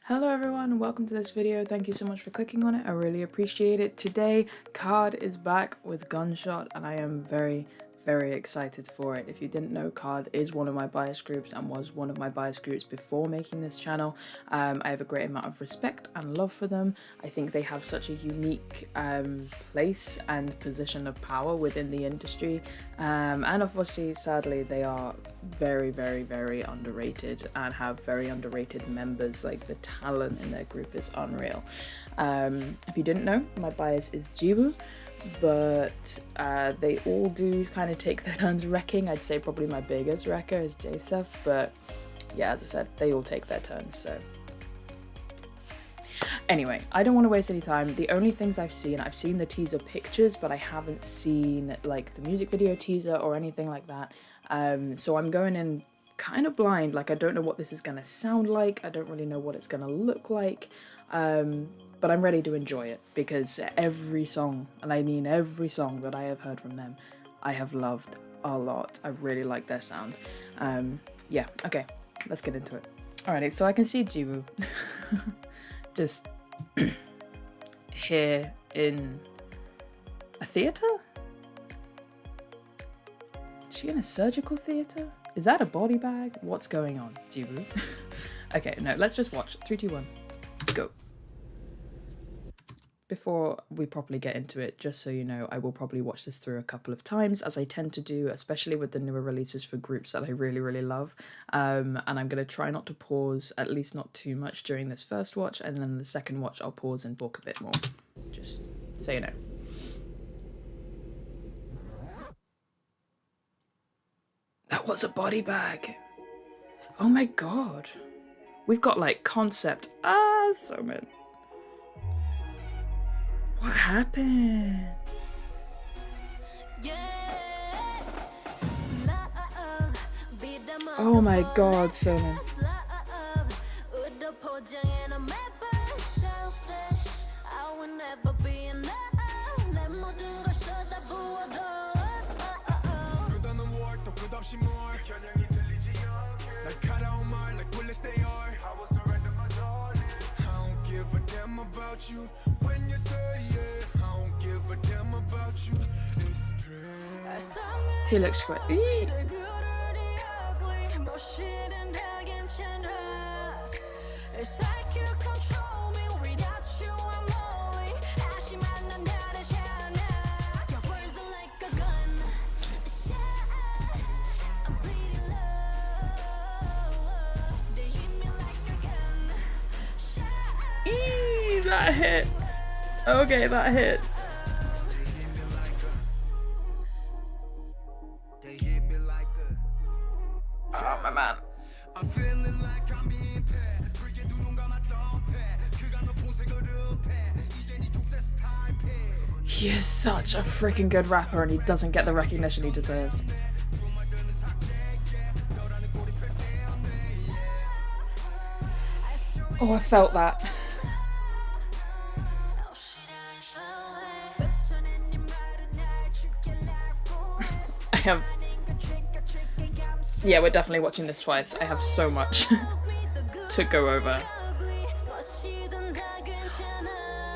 Hello everyone, welcome to this video. Thank you so much for clicking on it. I really appreciate it. Today, KARD is back with GUNSHOT and I am very excited for it. If you didn't know, KARD is one of my bias groups and was one of my bias groups before making this channel. I have a great amount of respect and love for them. I think they have such a unique place and position of power within the industry. And obviously, sadly, they are very underrated and have very underrated members. Like, the talent in their group is unreal. If you didn't know, my bias is Jiwoo, but they all do kind of take their turns wrecking. I'd say probably my biggest wrecker is Jaesuf, but yeah, as I said, they all take their turns. So anyway, I don't want to waste any time. The only things I've seen the teaser pictures, but I haven't seen like the music video teaser or anything like that. So I'm going in kind of blind. Like, I don't know what this is gonna sound like. I don't really know what it's gonna look like. But I'm ready to enjoy it because every song, and I mean every song that I have heard from them, I have loved a lot. I really like their sound. Yeah, okay, let's get into it. Alrighty, so I can see Jiwoo just here in a theatre? Is she in a surgical theatre? Is that a body bag? What's going on, Jiwoo? Okay, no, let's just watch. 3, 2, 1, go. Before we properly get into it, just so you know, I will probably watch this through a couple of times, as I tend to do, especially with the newer releases for groups that I really love. And I'm going to try not to pause, at least not too much during this first watch, and then the second watch I'll pause and talk a bit more, just so you know. That was a body bag. Oh my god. We've got like concept. So many. What happened? Oh my god, Soman. About you when you say yeah, I don't give a damn about you. It's he looks great. It's like you control me without you. I'm lonely. Your words are like a gun. I'm bleeding love. They hit me like a gun. That hits. Okay, that hits. Oh, my man. I'm feeling like I'm in pain. He is such a freaking good rapper and he doesn't get the recognition he deserves. Oh, I felt that. Yeah, we're definitely watching this twice. I have so much to go over.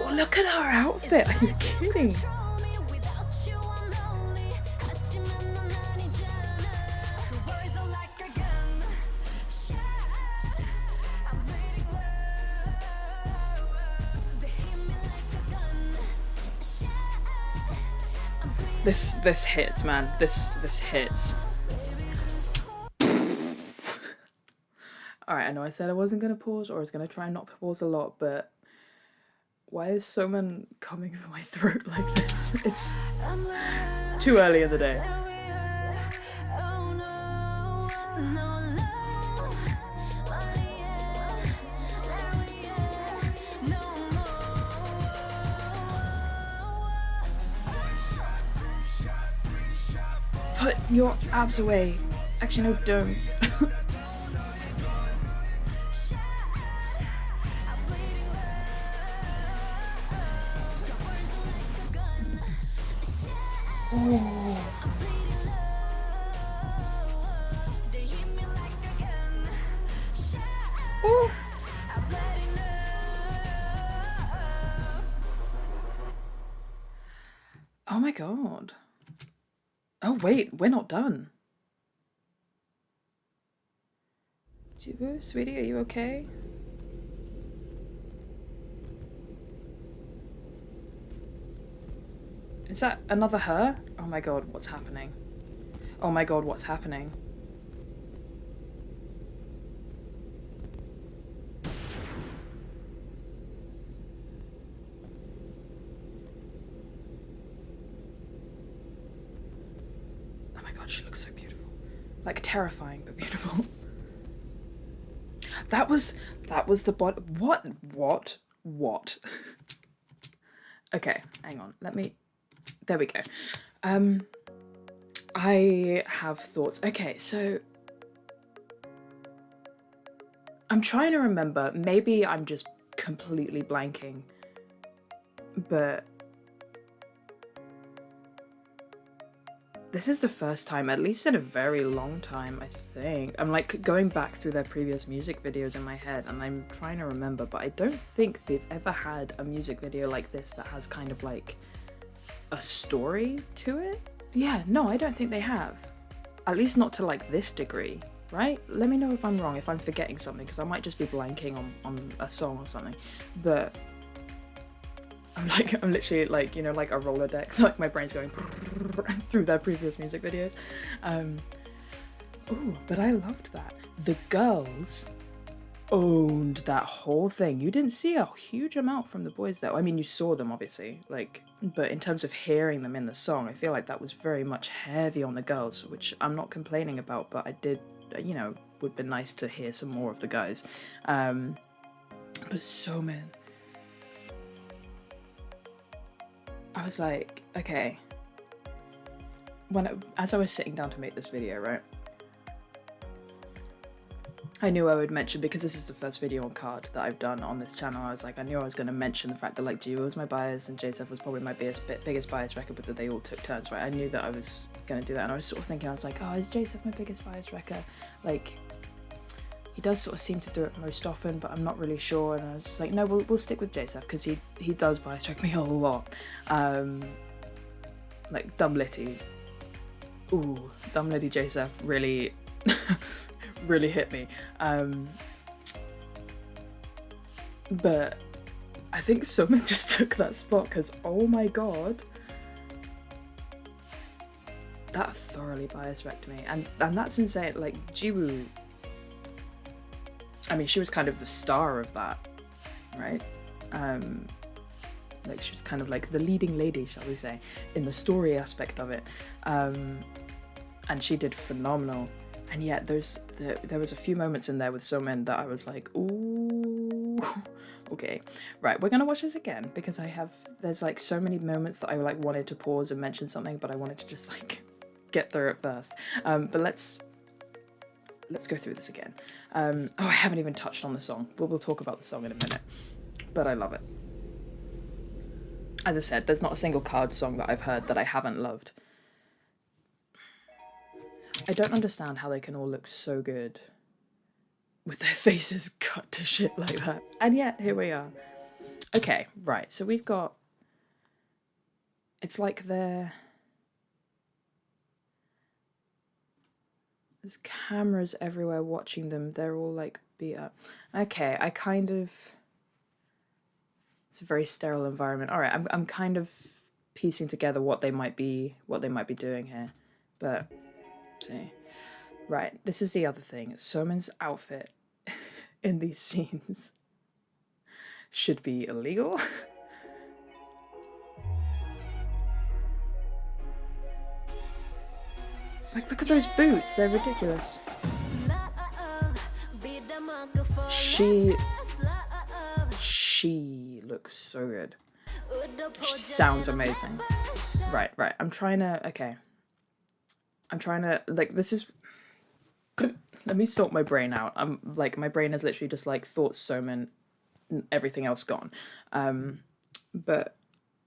Oh, look at her outfit. Are you kidding? This hits, man. This hits. Alright, I know I said I wasn't gonna pause, or I was gonna try not to pause a lot, but why is Soman coming for my throat like this? It's too early in the day. Put your abs away. Actually, no, don't. Oh. Ooh. Oh my god. Oh wait, we're not done. Jibu, sweetie, are you okay? Is that another her? Oh my god, what's happening? Oh my god, what's happening? Oh my god, she looks so beautiful. Like terrifying, but beautiful. That was the what? Okay, hang on. There we go. I have thoughts. Okay, so I'm trying to remember. Maybe I'm just completely blanking. But this is the first time, at least in a very long time, I think. I'm like going back through their previous music videos in my head and I'm trying to remember, but I don't think they've ever had a music video like this that has kind of like a story to it. Yeah, no, I don't think they have. At least not to like this degree, right? Let me know if I'm wrong, if I'm forgetting something, because I might just be blanking on a song or something. But I'm literally like, you know, like a Rolodex, like my brain's going through their previous music videos. Oh, but I loved that. The girls owned that whole thing. You didn't see a huge amount from the boys though. I mean, you saw them obviously, like, but in terms of hearing them in the song, I feel like that was very much heavy on the girls, which I'm not complaining about, but I did, you know, would be nice to hear some more of the guys. But so man, I was like, okay, as I was sitting down to make this video, right, I knew I would mention, because this is the first video on KARD that I've done on this channel, I was like, I knew I was going to mention the fact that like Gio was my bias and JSF was probably my biggest bias record, but that they all took turns, right? I knew that I was going to do that, and I was sort of thinking, I was like, oh, is JSF my biggest bias record? Like, he does sort of seem to do it most often, but I'm not really sure, and I was just like, no, we'll stick with JSF, because he does bias wreck me a lot. Like, Dumb Litty. Ooh, Dumb Litty JSF really... really hit me. But I think someone just took that spot, because oh my god, that thoroughly bias wrecked me, and that's insane. Like Jiwoo, I mean, she was kind of the star of that, right? Like she was kind of like the leading lady, shall we say, in the story aspect of it, and she did phenomenal. And yet there was a few moments in there with Somin that I was like, ooh, okay, right, we're gonna watch this again, because there's like so many moments that I like wanted to pause and mention something, but I wanted to just like get through it first. But let's go through this again. Oh, I haven't even touched on the song. We'll talk about the song in a minute, but I love it. As I said, there's not a single KARD song that I've heard that I haven't loved. I don't understand how they can all look so good with their faces cut to shit like that. And yet, here we are. Okay, right, so we've got... It's like there's cameras everywhere watching them. They're all like beat up. Okay, I kind of... It's a very sterile environment. All right, I'm kind of piecing together what they might be doing here. But... See, right, this is the other thing. Somin's outfit in these scenes should be illegal. Like, look at those boots, they're ridiculous. She looks so good. She sounds amazing. Right, I'm trying to, like, this is, let me sort my brain out. I'm like, my brain is literally just like thoughts, Somin, everything else gone. But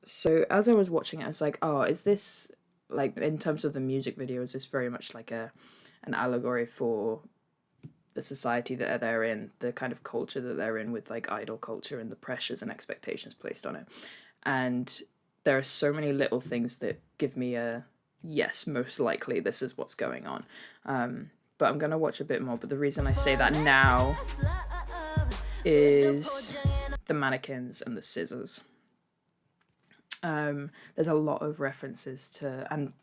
so as I was watching it, I was like, oh, is this, like, in terms of the music video, is this very much like an allegory for the society that they're in, the kind of culture that they're in with like idol culture and the pressures and expectations placed on it? And there are so many little things that give me a yes, most likely this is what's going on. But I'm gonna watch a bit more. But the reason I say that now is the mannequins and the scissors. There's a lot of references to, and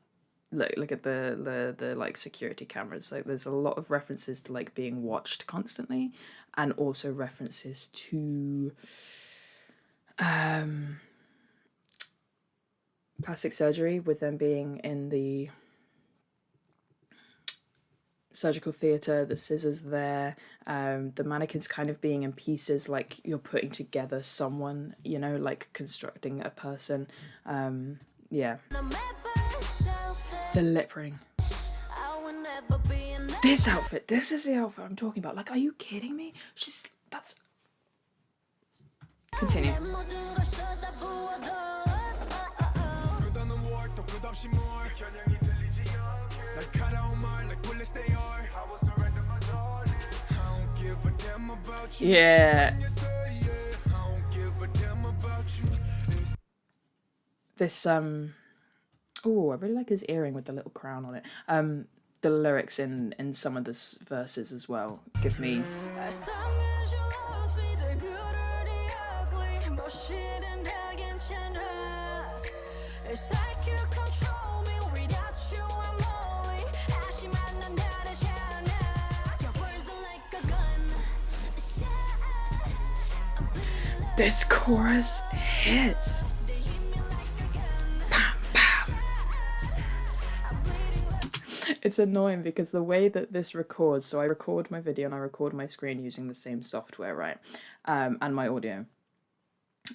look at the like security cameras. Like there's a lot of references to like being watched constantly, and also references to plastic surgery, with them being in the surgical theatre, the scissors there, the mannequins kind of being in pieces, like you're putting together someone, you know, like constructing a person. Yeah. The lip ring. This outfit, this is the outfit I'm talking about. Like, are you kidding me? That's... Continue. Yeah. This, oh, I really like his earring with the little crown on it. The lyrics in some of the verses as well give me... This chorus hits. Bam, bam. It's annoying because the way that this records, so I record my video and I record my screen using the same software, right? And my audio.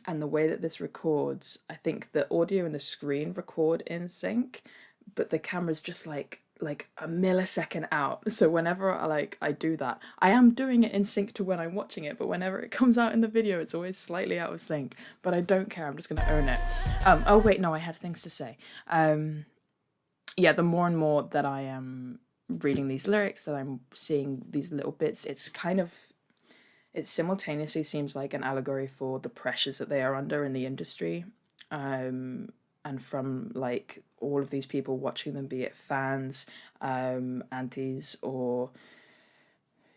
And the way that this records, I think the audio and the screen record in sync, but the camera's just like a millisecond out. So whenever I do that, I am doing it in sync to when I'm watching it, but whenever it comes out in the video, it's always slightly out of sync. But I don't care, I'm just gonna own it. Oh wait, no, I had things to say. Yeah, the more and more that I am reading these lyrics, that I'm seeing these little bits, it's kind of, it simultaneously seems like an allegory for the pressures that they are under in the industry. And from like all of these people watching them, be it fans, aunties, or,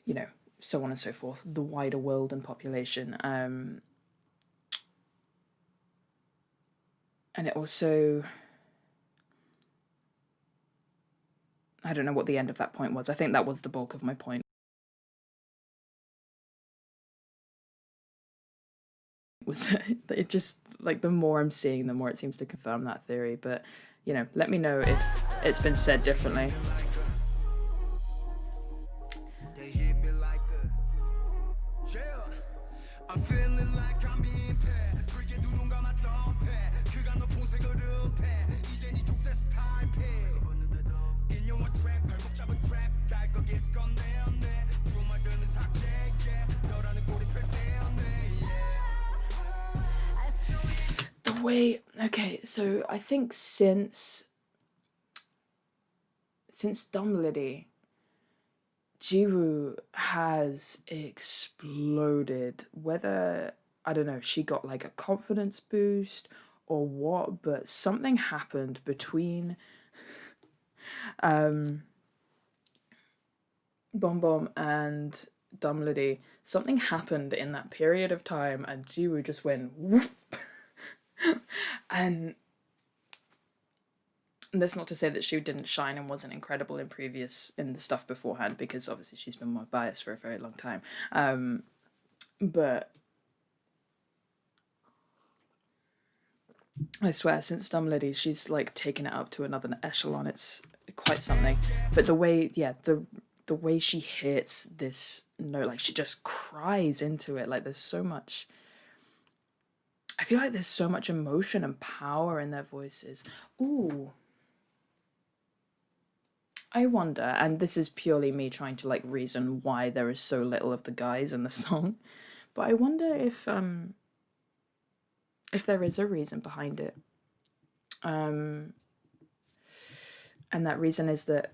you know, so on and so forth, the wider world and population. And it also, I don't know what the end of that point was. I think that was the bulk of my point. Was it just like the more I'm seeing, the more it seems to confirm that theory. But you know, let me know if it's been said differently. Way, okay, so I think since Dumb Liddy, Jiwoo has exploded. Whether, I don't know, she got like a confidence boost or what, but something happened between Bom Bom and Dumb Liddy. Something happened in that period of time and Jiwoo just went whoop. And that's not to say that she didn't shine and wasn't incredible in the stuff beforehand, because obviously she's been more biased for a very long time. But I swear, since Dumb Liddy, she's like taken it up to another echelon. It's quite something. But the way, yeah, the way she hits this note, like she just cries into it. Like there's so much. I feel like there's so much emotion and power in their voices. Ooh. I wonder, and this is purely me trying to like reason why there is so little of the guys in the song, but I wonder if there is a reason behind it. And that reason is that,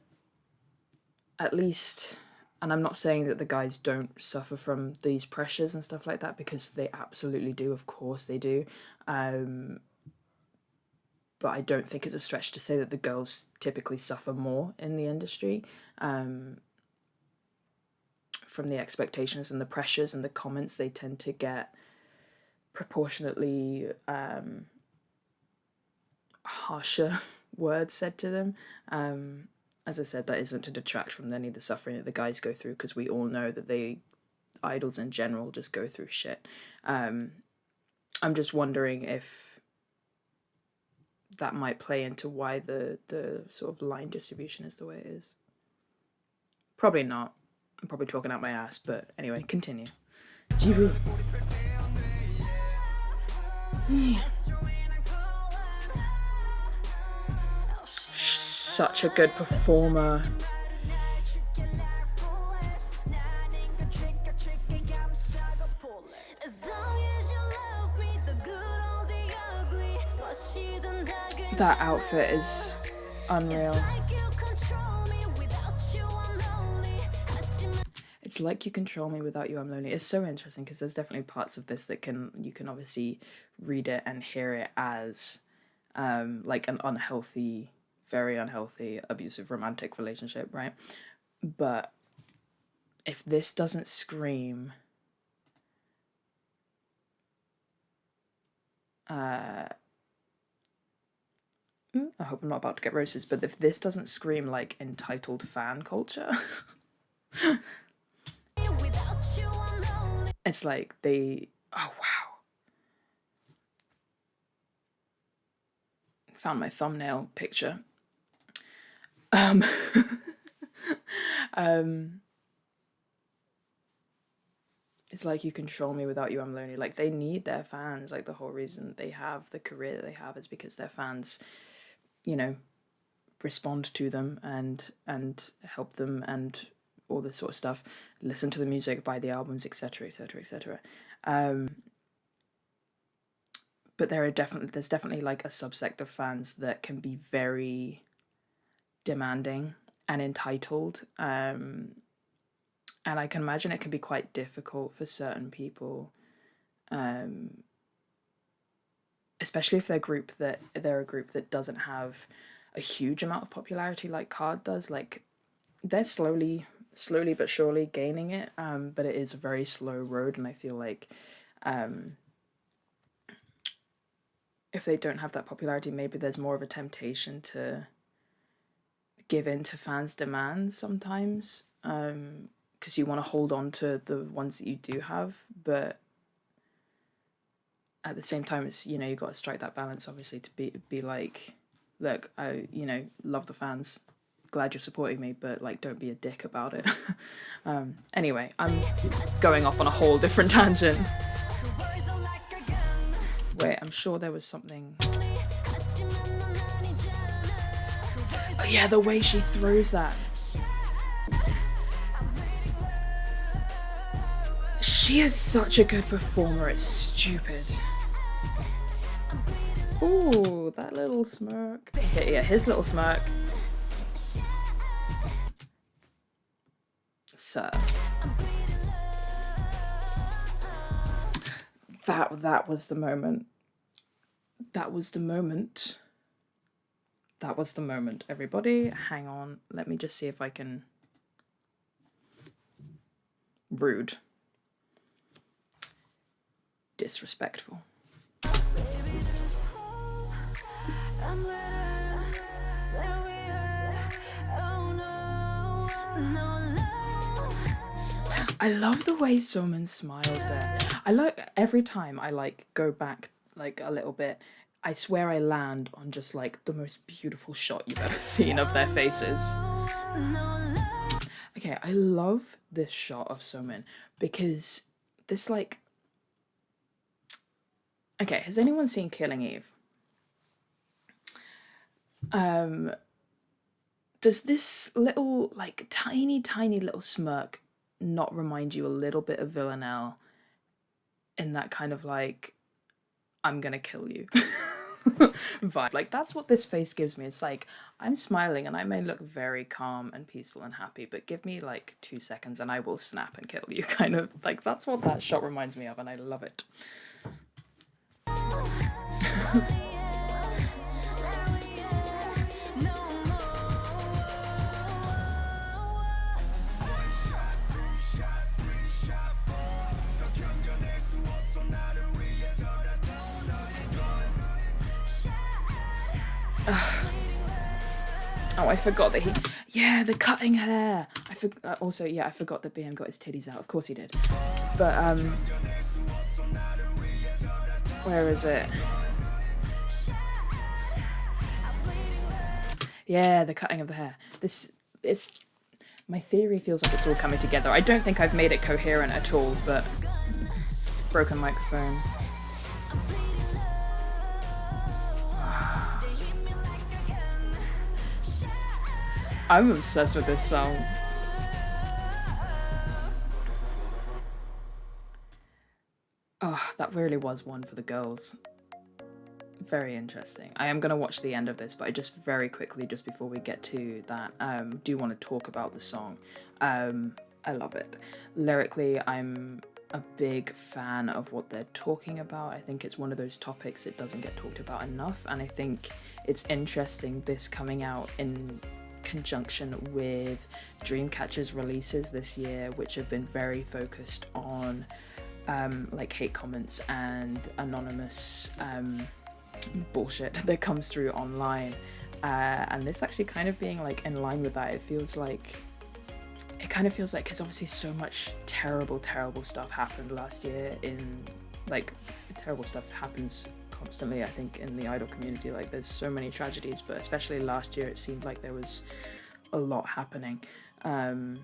at least, and I'm not saying that the guys don't suffer from these pressures and stuff like that, because they absolutely do, of course they do. but I don't think it's a stretch to say that the girls typically suffer more in the industry from the expectations and the pressures and the comments they tend to get proportionately harsher words said to them. As I said, that isn't to detract from any of the suffering that the guys go through, because we all know that idols in general just go through shit. I'm just wondering if that might play into why the sort of line distribution is the way it is. Probably not. I'm probably talking out my ass, but anyway, continue. Such a good performer. That outfit is unreal. It's like you control me, without you I'm lonely. It's so interesting because there's definitely parts of this that you can obviously read it and hear it as like an unhealthy, very unhealthy, abusive romantic relationship, right? But if this doesn't scream I hope I'm not about to get roasted, but if this doesn't scream like entitled fan culture, it's like oh wow. Found my thumbnail picture. It's like you control me, without you I'm lonely. Like, they need their fans. Like, the whole reason they have the career that they have is because their fans, you know, respond to them and help them and all this sort of stuff, listen to the music, buy the albums, etc, etc, etc. But there's definitely like a subsect of fans that can be very demanding and entitled, and I can imagine it can be quite difficult for certain people, especially if they're a group that doesn't have a huge amount of popularity like KARD does. Like, they're slowly but surely gaining it, but it is a very slow road, and I feel like if they don't have that popularity, maybe there's more of a temptation to give in to fans' demands sometimes, because you want to hold on to the ones that you do have, but at the same time, it's, you know, you got to strike that balance, obviously, to be like, look, I, you know, love the fans, glad you're supporting me, but like, don't be a dick about it. Anyway, I'm going off on a whole different tangent. Wait, I'm sure there was something. Oh yeah, the way she throws that. She is such a good performer, it's stupid. Ooh, that little smirk. Yeah, his little smirk. Sir. That was the moment. That was the moment. That was the moment. Everybody, hang on. Let me just see if I can... Rude. Disrespectful. I love the way Soman smiles there. I like, every time I like go back like a little bit, I swear I land on just like the most beautiful shot you've ever seen of their faces. Okay, I love this shot of Soman because this like... Okay, has anyone seen Killing Eve? Does this little, like, tiny little smirk not remind you a little bit of Villanelle in that kind of like, I'm gonna kill you vibe? Like, that's what this face gives me. It's like, I'm smiling and I may look very calm and peaceful and happy, but give me like 2 seconds and I will snap and kill you, kind of. Like, that's what that shot reminds me of, and I love it. Oh, I forgot that yeah, the cutting hair. Also, yeah, I forgot that BM got his titties out. Of course he did. But, where is it? Yeah, the cutting of the hair. My theory feels like it's all coming together. I don't think I've made it coherent at all, but broken microphone. I'm obsessed with this song. Oh, that really was one for the girls. Very interesting. I am going to watch the end of this, but I just very quickly, just before we get to that, do want to talk about the song. I love it. Lyrically, I'm a big fan of what they're talking about. I think it's one of those topics that doesn't get talked about enough, and I think it's interesting this coming out in conjunction with Dreamcatcher's releases this year, which have been very focused on like hate comments and anonymous bullshit that comes through online, and this actually kind of being like in line with that. It kind of feels like, because obviously so much terrible stuff happened last year, terrible stuff happens constantly, I think, in the idol community. Like, there's so many tragedies, but especially last year it seemed like there was a lot happening, and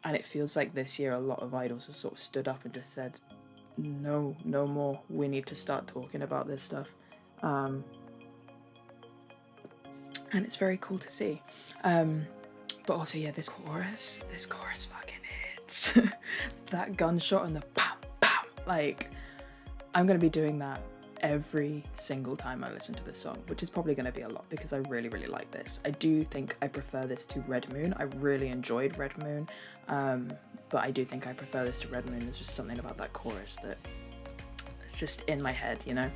it feels like this year a lot of idols have sort of stood up and just said, no more, we need to start talking about this stuff. And it's very cool to see. But also, yeah, this chorus fucking hits. That gunshot and the pam pam, like, I'm gonna be doing that every single time I listen to this song, which is probably gonna be a lot because I really like this. I do think I prefer this to Red Moon. I really enjoyed Red Moon, but I do think I prefer this to Red Moon. There's just something about that chorus that it's just in my head, you know?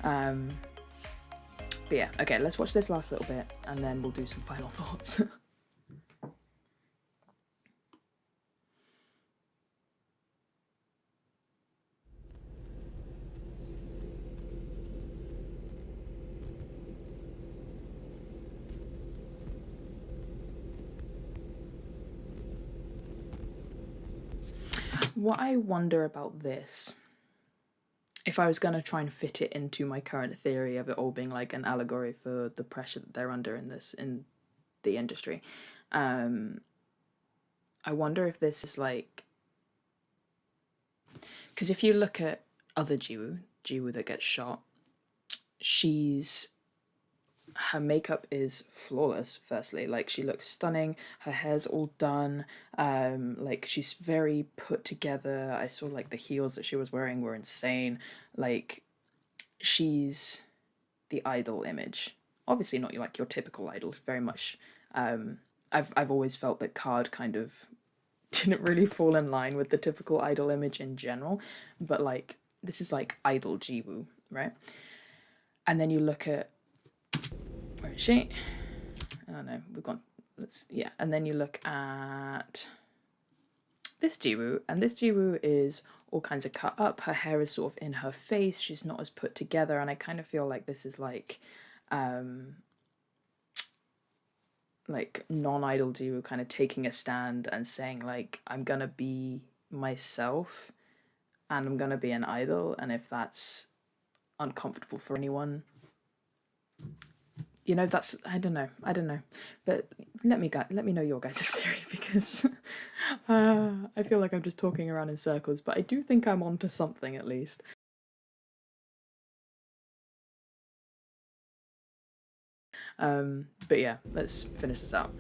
But yeah, okay, let's watch this last little bit and then we'll do some final thoughts. What I wonder about this, if I was going to try and fit it into my current theory of it all being like an allegory for the pressure that they're under in the industry, I wonder if this is like, because if you look at other Jiwoo that gets shot, her makeup is flawless. Firstly, like, she looks stunning, her hair's all done, like, she's very put together. I saw like the heels that she was wearing were insane. Like, she's the idol image, obviously not like your typical idol, very much. I've always felt that KARD kind of didn't really fall in line with the typical idol image in general, but like, this is like idol Jiwoo, right? And then you look at, where is she? Oh no, and then you look at this Jiwoo, and this Jiwoo is all kinds of cut up. Her hair is sort of in her face. She's not as put together, and I kind of feel like this is like non-idol Jiwoo kind of taking a stand and saying, like, I'm gonna be myself and I'm gonna be an idol, and if that's uncomfortable for anyone, you know, that's, I don't know, but let me know your guys' theory, because I feel like I'm just talking around in circles, but I do think I'm onto something at least. But yeah, let's finish this out.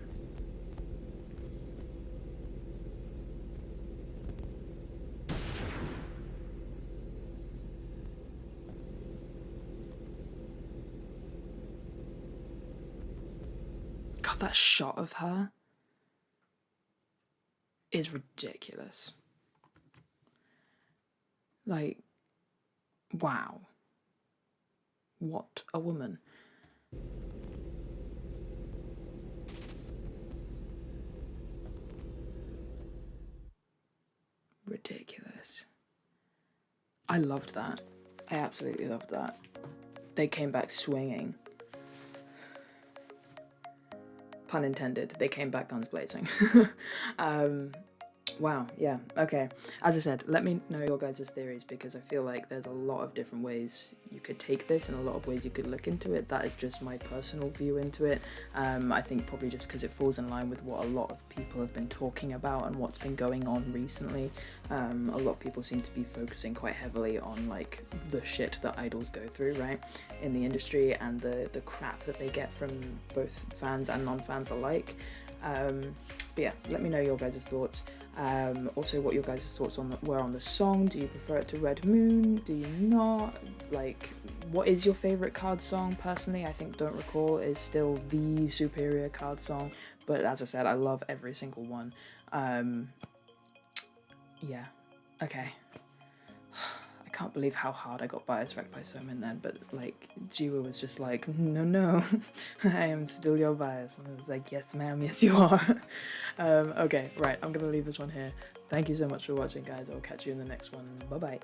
God, that shot of her is ridiculous. Like, wow. What a woman. Ridiculous. I loved that. I absolutely loved that. They came back swinging. pun intended, they came back guns blazing. Wow, yeah, okay. As I said, let me know your guys' theories, because I feel like there's a lot of different ways you could take this and a lot of ways you could look into it. That is just my personal view into it. I think probably just because it falls in line with what a lot of people have been talking about and what's been going on recently. A lot of people seem to be focusing quite heavily on like the shit that idols go through, right, in the industry, and the crap that they get from both fans and non-fans alike. But yeah, let me know your guys' thoughts. Also what your guys' thoughts were on the song. Do you prefer it to Red Moon? Do you not? Like, what is your favourite KARD song? Personally, I think Don't Recall is still the superior KARD song, but as I said, I love every single one. Yeah, okay. I can't believe how hard I got bias wrecked by Somin then, but like Jiwa was just like, no, I am still your bias, and I was like, yes ma'am, yes you are. Okay, right, I'm gonna leave this one here. Thank you so much for watching, guys. I'll catch you in the next one. Bye bye.